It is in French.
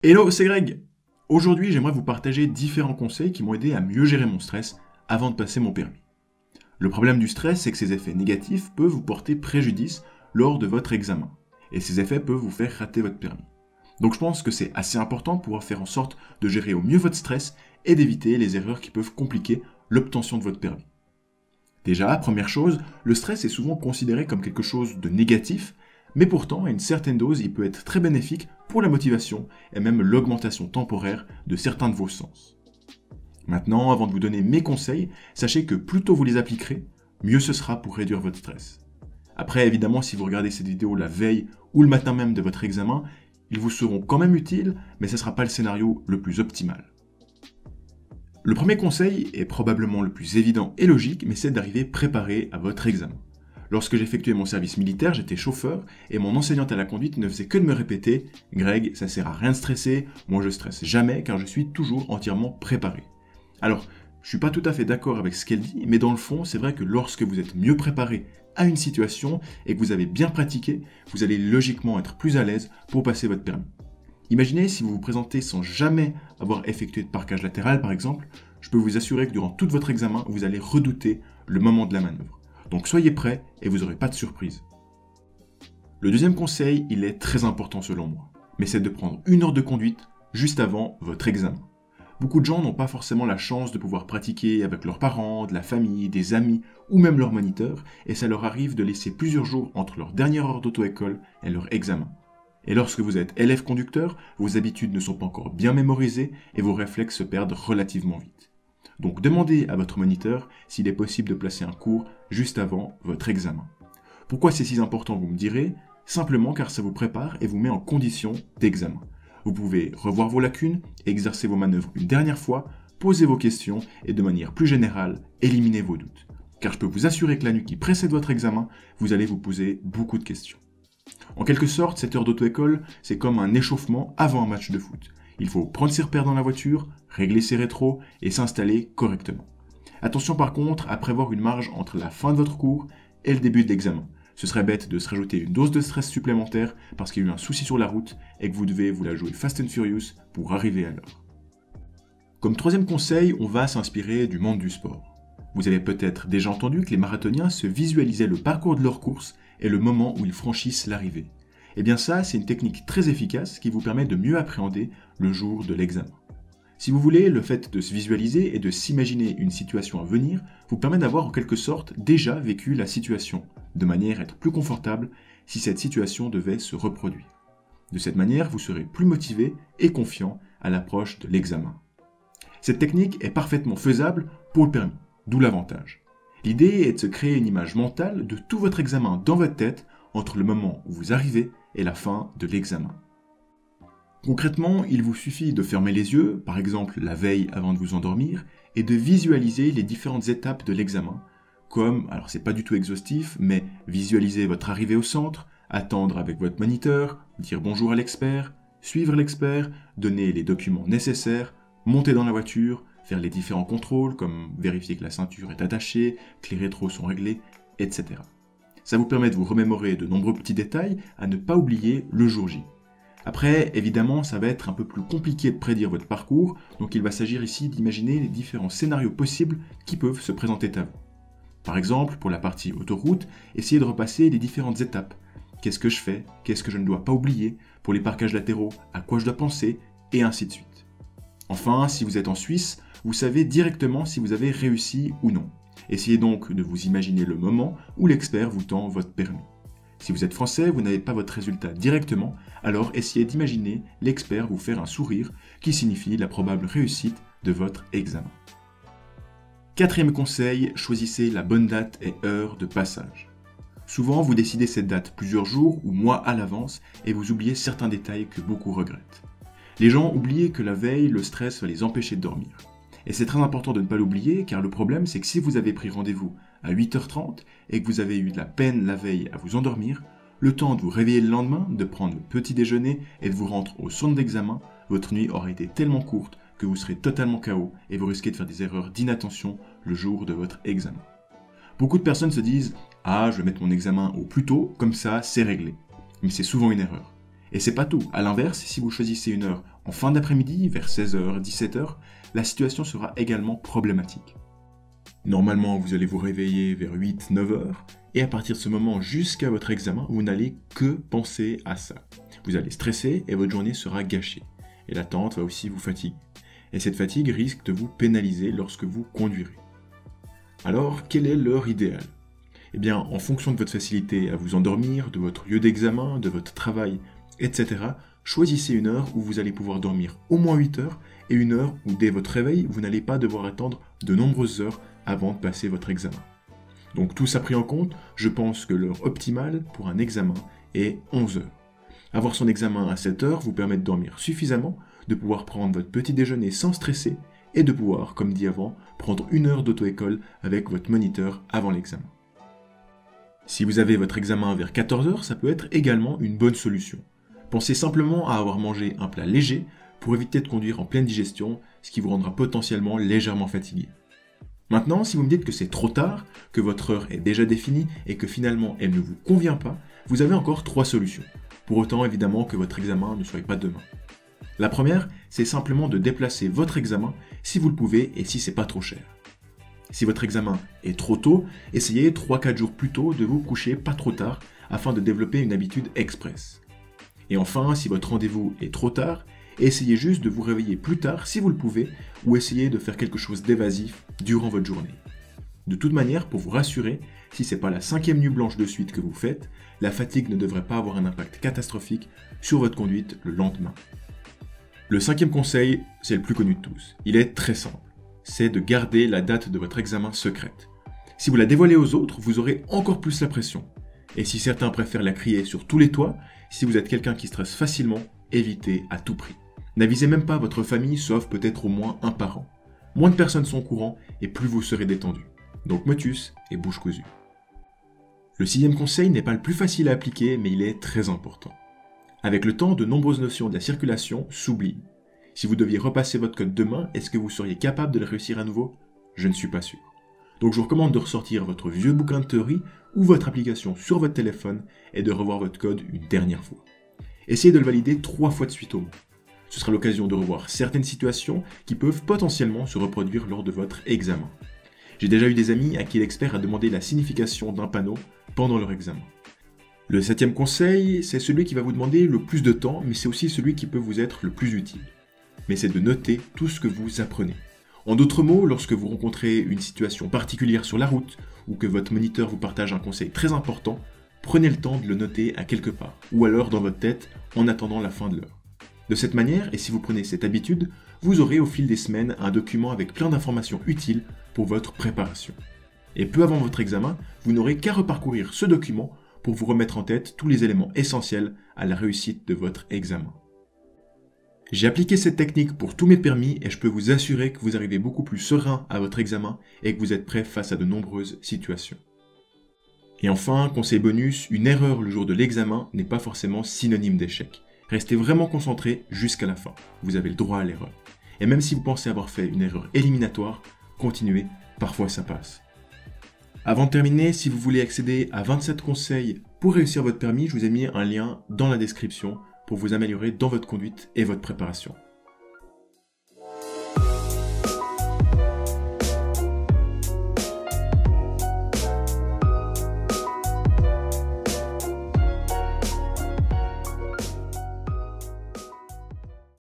Hello, c'est Greg. Aujourd'hui, j'aimerais vous partager différents conseils qui m'ont aidé à mieux gérer mon stress avant de passer mon permis. Le problème du stress, c'est que ses effets négatifs peuvent vous porter préjudice lors de votre examen. Et ces effets peuvent vous faire rater votre permis. Donc je pense que c'est assez important de pouvoir faire en sorte de gérer au mieux votre stress et d'éviter les erreurs qui peuvent compliquer l'obtention de votre permis. Déjà, première chose, le stress est souvent considéré comme quelque chose de négatif, mais pourtant, à une certaine dose, il peut être très bénéfique pour la motivation et même l'augmentation temporaire de certains de vos sens. Maintenant, avant de vous donner mes conseils, sachez que plus tôt vous les appliquerez, mieux ce sera pour réduire votre stress. Après, évidemment, si vous regardez cette vidéo la veille ou le matin même de votre examen, ils vous seront quand même utiles, mais ce ne sera pas le scénario le plus optimal. Le premier conseil est probablement le plus évident et logique, mais c'est d'arriver préparé à votre examen. Lorsque j'effectuais mon service militaire, j'étais chauffeur et mon enseignante à la conduite ne faisait que de me répéter « Greg, ça sert à rien de stresser, moi je stresse jamais car je suis toujours entièrement préparé ». Alors, je suis pas tout à fait d'accord avec ce qu'elle dit, mais dans le fond, c'est vrai que lorsque vous êtes mieux préparé à une situation et que vous avez bien pratiqué, vous allez logiquement être plus à l'aise pour passer votre permis. Imaginez si vous vous présentez sans jamais avoir effectué de parquage latéral par exemple, je peux vous assurer que durant tout votre examen, vous allez redouter le moment de la manœuvre. Donc soyez prêts et vous n'aurez pas de surprise. Le deuxième conseil, il est très important selon moi, mais c'est de prendre 1 heure de conduite juste avant votre examen. Beaucoup de gens n'ont pas forcément la chance de pouvoir pratiquer avec leurs parents, de la famille, des amis ou même leur moniteur, et ça leur arrive de laisser plusieurs jours entre leur dernière heure d'auto-école et leur examen. Et lorsque vous êtes élève conducteur, vos habitudes ne sont pas encore bien mémorisées et vos réflexes se perdent relativement vite. Donc demandez à votre moniteur s'il est possible de placer un cours juste avant votre examen. Pourquoi c'est si important, vous me direz? Simplement car ça vous prépare et vous met en condition d'examen. Vous pouvez revoir vos lacunes, exercer vos manœuvres une dernière fois, poser vos questions et de manière plus générale, éliminer vos doutes. Car je peux vous assurer que la nuit qui précède votre examen, vous allez vous poser beaucoup de questions. En quelque sorte, cette heure d'auto-école, c'est comme un échauffement avant un match de foot. Il faut prendre ses repères dans la voiture, régler ses rétros et s'installer correctement. Attention par contre à prévoir une marge entre la fin de votre cours et le début de l'examen. Ce serait bête de se rajouter une dose de stress supplémentaire parce qu'il y a eu un souci sur la route et que vous devez vous la jouer fast and furious pour arriver à l'heure. Comme troisième conseil, on va s'inspirer du monde du sport. Vous avez peut-être déjà entendu que les marathoniens se visualisaient le parcours de leur course et le moment où ils franchissent l'arrivée. Et bien ça, c'est une technique très efficace qui vous permet de mieux appréhender le jour de l'examen. Si vous voulez, le fait de se visualiser et de s'imaginer une situation à venir vous permet d'avoir en quelque sorte déjà vécu la situation, de manière à être plus confortable si cette situation devait se reproduire. De cette manière, vous serez plus motivé et confiant à l'approche de l'examen. Cette technique est parfaitement faisable pour le permis, d'où l'avantage. L'idée est de se créer une image mentale de tout votre examen dans votre tête entre le moment où vous arrivez et la fin de l'examen. Concrètement, il vous suffit de fermer les yeux, par exemple la veille avant de vous endormir, et de visualiser les différentes étapes de l'examen, comme, alors c'est pas du tout exhaustif, mais visualiser votre arrivée au centre, attendre avec votre moniteur, dire bonjour à l'expert, suivre l'expert, donner les documents nécessaires, monter dans la voiture, faire les différents contrôles, comme vérifier que la ceinture est attachée, que les rétros sont réglés, etc. Ça vous permet de vous remémorer de nombreux petits détails à ne pas oublier le jour J. Après, évidemment, ça va être un peu plus compliqué de prédire votre parcours, donc il va s'agir ici d'imaginer les différents scénarios possibles qui peuvent se présenter à vous. Par exemple, pour la partie autoroute, essayez de repasser les différentes étapes. Qu'est-ce que je fais? Qu'est-ce que je ne dois pas oublier? Pour les parquages latéraux, à quoi je dois penser? Et ainsi de suite. Enfin, si vous êtes en Suisse, vous savez directement si vous avez réussi ou non. Essayez donc de vous imaginer le moment où l'expert vous tend votre permis. Si vous êtes français, vous n'avez pas votre résultat directement, alors essayez d'imaginer l'expert vous faire un sourire qui signifie la probable réussite de votre examen. Quatrième conseil, choisissez la bonne date et heure de passage. Souvent, vous décidez cette date plusieurs jours ou mois à l'avance et vous oubliez certains détails que beaucoup regrettent. Les gens oublient que la veille, le stress va les empêcher de dormir. Et c'est très important de ne pas l'oublier car le problème c'est que si vous avez pris rendez-vous à 8h30 et que vous avez eu de la peine la veille à vous endormir, le temps de vous réveiller le lendemain, de prendre le petit déjeuner et de vous rendre au centre d'examen, votre nuit aura été tellement courte que vous serez totalement KO et vous risquez de faire des erreurs d'inattention le jour de votre examen. Beaucoup de personnes se disent « Ah, je vais mettre mon examen au plus tôt, comme ça c'est réglé ». Mais c'est souvent une erreur. Et c'est pas tout. À l'inverse, si vous choisissez une heure En fin d'après-midi, vers 16h, 17h, la situation sera également problématique. Normalement, vous allez vous réveiller vers 8-9h, et à partir de ce moment jusqu'à votre examen, vous n'allez que penser à ça. Vous allez stresser et votre journée sera gâchée. Et l'attente va aussi vous fatiguer. Et cette fatigue risque de vous pénaliser lorsque vous conduirez. Alors, quelle est l'heure idéale ? Eh bien, en fonction de votre facilité à vous endormir, de votre lieu d'examen, de votre travail, etc., choisissez une heure où vous allez pouvoir dormir au moins 8 heures et une heure où dès votre réveil, vous n'allez pas devoir attendre de nombreuses heures avant de passer votre examen. Donc tout ça pris en compte, je pense que l'heure optimale pour un examen est 11 heures. Avoir son examen à 7 heures vous permet de dormir suffisamment, de pouvoir prendre votre petit déjeuner sans stresser et de pouvoir, comme dit avant, prendre une heure d'auto-école avec votre moniteur avant l'examen. Si vous avez votre examen vers 14 heures, ça peut être également une bonne solution. Pensez simplement à avoir mangé un plat léger pour éviter de conduire en pleine digestion, ce qui vous rendra potentiellement légèrement fatigué. Maintenant, si vous me dites que c'est trop tard, que votre heure est déjà définie et que finalement elle ne vous convient pas, vous avez encore 3 solutions. Pour autant, évidemment, que votre examen ne soit pas demain. La première, c'est simplement de déplacer votre examen si vous le pouvez et si c'est pas trop cher. Si votre examen est trop tôt, essayez 3-4 jours plus tôt de vous coucher pas trop tard afin de développer une habitude express. Et enfin, si votre rendez-vous est trop tard, essayez juste de vous réveiller plus tard si vous le pouvez ou essayez de faire quelque chose d'évasif durant votre journée. De toute manière, pour vous rassurer, si c'est pas la 5e nuit blanche de suite que vous faites, la fatigue ne devrait pas avoir un impact catastrophique sur votre conduite le lendemain. Le 5e conseil, c'est le plus connu de tous. Il est très simple. C'est de garder la date de votre examen secrète. Si vous la dévoilez aux autres, vous aurez encore plus la pression. Et si certains préfèrent la crier sur tous les toits, si vous êtes quelqu'un qui stresse facilement, évitez à tout prix. N'avisez même pas votre famille, sauf peut-être au moins un parent. Moins de personnes sont au courant et plus vous serez détendu. Donc motus et bouche cousue. Le 6e conseil n'est pas le plus facile à appliquer, mais il est très important. Avec le temps, de nombreuses notions de la circulation s'oublient. Si vous deviez repasser votre code demain, est-ce que vous seriez capable de le réussir à nouveau ? Je ne suis pas sûr. Donc je vous recommande de ressortir votre vieux bouquin de théorie ou votre application sur votre téléphone et de revoir votre code une dernière fois. Essayez de le valider 3 fois de suite au moins. Ce sera l'occasion de revoir certaines situations qui peuvent potentiellement se reproduire lors de votre examen. J'ai déjà eu des amis à qui l'expert a demandé la signification d'un panneau pendant leur examen. Le 7e conseil, c'est celui qui va vous demander le plus de temps, mais c'est aussi celui qui peut vous être le plus utile. Mais c'est de noter tout ce que vous apprenez. En d'autres mots, lorsque vous rencontrez une situation particulière sur la route, ou que votre moniteur vous partage un conseil très important, prenez le temps de le noter à quelque part, ou alors dans votre tête, en attendant la fin de l'heure. De cette manière, et si vous prenez cette habitude, vous aurez au fil des semaines un document avec plein d'informations utiles pour votre préparation. Et peu avant votre examen, vous n'aurez qu'à reparcourir ce document pour vous remettre en tête tous les éléments essentiels à la réussite de votre examen. J'ai appliqué cette technique pour tous mes permis et je peux vous assurer que vous arrivez beaucoup plus serein à votre examen et que vous êtes prêt face à de nombreuses situations. Et enfin, conseil bonus, une erreur le jour de l'examen n'est pas forcément synonyme d'échec. Restez vraiment concentré jusqu'à la fin. Vous avez le droit à l'erreur. Et même si vous pensez avoir fait une erreur éliminatoire, continuez, parfois ça passe. Avant de terminer, si vous voulez accéder à 27 conseils pour réussir votre permis, je vous ai mis un lien dans la description pour vous améliorer dans votre conduite et votre préparation.